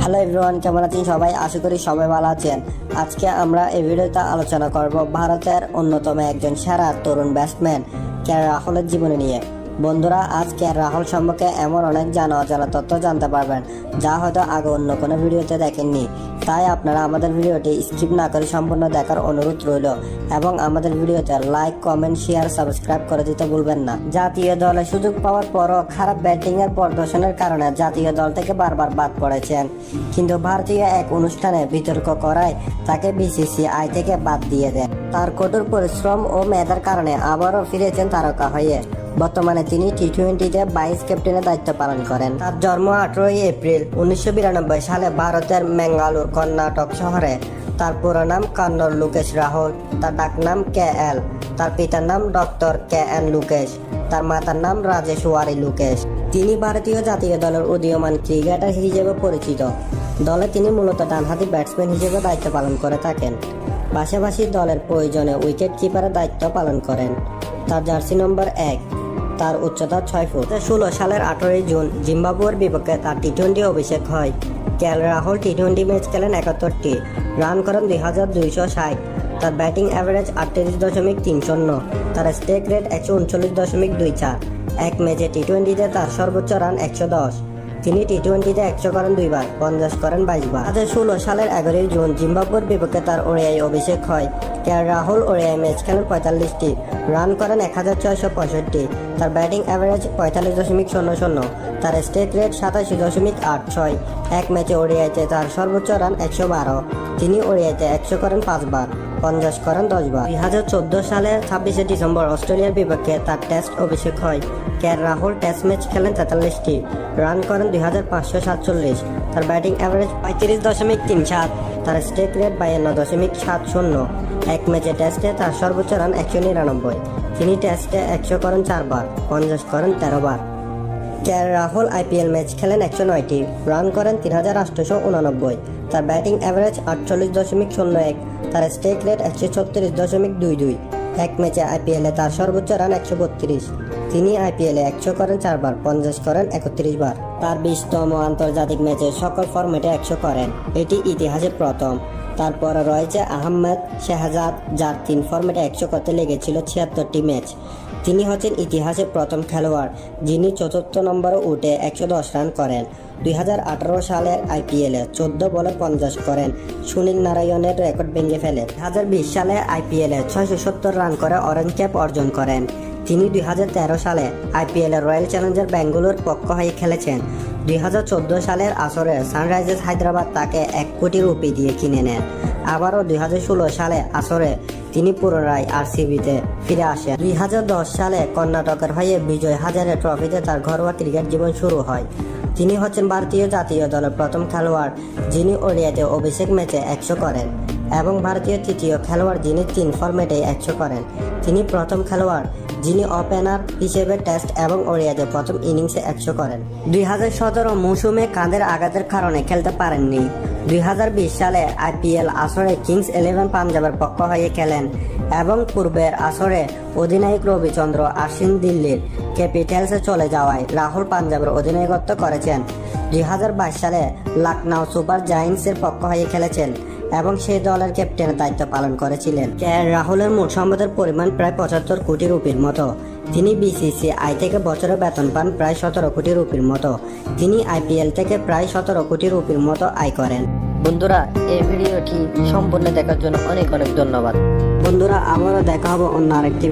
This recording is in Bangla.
হ্যালো এভরিওয়ান, কেমন আছেন সবাই? আশা করি সবাই ভালো আছেন। আজকে আমরা এই ভিডিওতে আলোচনা করব ভারতের অন্যতম একজন সেরা তরুণ ব্যাটসম্যান রাহুলের জীবনী নিয়ে। বন্ধুরা, আজ রাহুল সম্পর্কে এমন অনেক অজানা তথ্য জানতে পারবেন যা হয়তো আগে অন্য কোনো ভিডিওতে দেখেননি। তাই আপনারা আমাদের ভিডিওটি স্কিপ না করে সম্পূর্ণ দেখার অনুরোধ রইল এবং আমাদের ভিডিওতে লাইক, কমেন্ট, শেয়ার, সাবস্ক্রাইব করে দিতে ভুলবেন না। জাতীয় দলে সুযোগ পাওয়ার পরও খারাপ ব্যাটিংয়ের প্রদর্শনের কারণে জাতীয় দল থেকে বারবার বাদ পড়েছেন, কিন্তু ভারতীয় এক অনুষ্ঠানে বিতর্ক করায় তাকে বিসিসিআই থেকে বাদ দিয়ে দেন। তার কঠোর পরিশ্রম ও মেধার কারণে আবারও ফিরেছেন তারকা হয়ে। বর্তমানে তিনি টি-20তে ভাইস ক্যাপ্টেনের দায়িত্ব পালন করেন। তার জন্ম 18 এপ্রিল 1992 সালে ভারতের ম্যাঙ্গালোর, কর্ণাটক শহরে। তার পুরো নাম কর্নল লোকেশ রাহুল, তার ডাক নাম KL। তার পিতার নাম ডক্টর KN লোকেশ, তার মাতার নাম রাজেশ্বরী লোকেশ। তিনি ভারতীয় জাতীয় দলের উদীয়মান ক্রিকেটার হিসেবে পরিচিত। দলে তিনি মূলত ডানহাতি ব্যাটসম্যান হিসেবে দায়িত্ব পালন করে থাকেন, পাশাপাশি দলের প্রয়োজনে উইকেট কিপারের দায়িত্ব পালন করেন। তার জার্সি নম্বর 1। তার উচ্চতা 6 ফুট। 2016 সালের 18 জুন জিম্বাবুয়ের বিপক্ষে তার টি-20 অভিষেক হয়। রাহুল টি-20 ম্যাচ খেলেন 71টি, রান করেন 2260। তার ব্যাটিং অ্যাভারেজ 38.30। তার স্ট্রাইক রেট 139.24। এক ম্যাচে টি-20তে তার সর্বোচ্চ রান 110। তিনি টি-20তে 100 করেন 2 বার, 50 করেন 22 বার। 2016 সালের 11 জুন জিম্বাবুয়ের বিপক্ষে তার ওডিআই অভিষেক হয়। রাহুল ওডিআই ম্যাচ খেলেন 45টি, রান করেন 1665। তার ব্যাটিং অ্যাভারেজ 45.00। তার স্ট্রাইক রেট 87.86। এক ম্যাচে ওডিআইতে তার সর্বোচ্চ রান 112। তিনি ওডিআইতে 100 করেন 5 বার, 50 করেন 10 বার। 2014 সালের 26 ডিসেম্বর অস্ট্রেলিয়ার বিপক্ষে তার টেস্ট অভিষেক হয়। রাহুল টেস্ট ম্যাচ খেলেন 43টি, রান করেন 2547। তার ব্যাটিং অ্যাভারেজ 35.37। তার স্ট্রাইক রেট 52.70। এক ম্যাচে টেস্টে তার সর্বোচ্চ রান 199। তিনি টেস্টে 100 করেন 4 বার, 50 করেন 13 বার। রাহুল আইপিএল ম্যাচ খেলেন 109টি, রান করেন 3889। তার ব্যাটিং অ্যাভারেজ 48.01। তার স্ট্রাইক রেট 136.22। এক ম্যাচে আইপিএলে তার সর্বোচ্চ রান 132। তিনি আইপিএলে 100 করেন 4 বার, 50 করেন 31 বার। তার 20তম আন্তর্জাতিক ম্যাচে সকল ফরম্যাটে 100 করেন, এটি ইতিহাসে প্রথম। তারপরে রয়েছে আহমেদ শেহজাদ, যার 3 ফরম্যাটে 100 করতে লেগেছিল 76টি ম্যাচ। তিনি হচ্ছেন ইতিহাসে প্রথম খেলোয়াড় যিনি 4র্থ নম্বরে উঠে 110 রান করেন। 2018 সালের আইপিএলে 14 বলে 50 করেন, সুনীল নারায়ণের রেকর্ড ভেঙে ফেলে। 2020 সালে আইপিএলে 670 রান করে অরেঞ্জ ক্যাপ অর্জন করেন। তিনি 2013 সালে আইপিএলে রয়্যাল চ্যালেঞ্জার ব্যাঙ্গালোর পক্ষ হয়ে খেলেছেন। 2014 সালের আসরে সানরাইজার্স হায়দ্রাবাদ তাকে 1 কোটি রুপি দিয়ে কিনে নেন। আবারও 2016 সালে আসরে তিনি পুনরায় আরসিবিতে ফিরে আসেন। 2010 সালে কর্ণাটকের হয়ে বিজয় হাজারে ট্রফিতে তার ঘরোয়া ক্রিকেট জীবন শুরু হয়। তিনি হচ্ছেন ভারতীয় জাতীয় দলের প্রথম খেলোয়াড় যিনি ওডিআইতে অভিষেক ম্যাচে 100 করেন এবং ভারতীয় তৃতীয় খেলোয়াড় যিনি 3 ফরম্যাটে 100 করেন। তিনি প্রথম খেলোয়াড় যিনি ওপেনার হিসেবে টেস্ট এবং ওডিআইতে প্রথম ইনিংসে 100 করেন। 2017 মৌসুমে কাঁধের আঘাতের কারণে খেলতে পারেননি। 2020 সালে আইপিএল আসরে কিংস 11 পাঞ্জাবের পক্ষ হয়ে খেলেন এবং পূর্বের আসরে অধিনায়ক রবিচন্দ্র আশ্বিন দিল্লির ক্যাপিটালসে চলে যাওয়ায় রাহুল পাঞ্জাবের অধিনায়কত্ব করেছেন। 2022 সালে লখনউ সুপার জায়ান্টসের পক্ষ হয়ে খেলেছেন এবং সেই দলের ক্যাপ্টেনের দায়িত্ব পালন করেছিলেন। রাহুলের মোট সম্পদের পরিমাণ প্রায় 75 কোটি রুপির মতো। তিনি বিসিসিআই থেকে বছরে বেতন পান প্রায় 17 কোটি রুপির মতো। তিনি আইপিএল থেকে প্রায় 17 কোটি রুপির মতো আয় করেন। বন্ধুরা, এই ভিডিওটি সম্পূর্ণ দেখার জন্য অনেক অনেক ধন্যবাদ। বন্ধুরা, আবারও দেখা হবে অন্য আরেকটি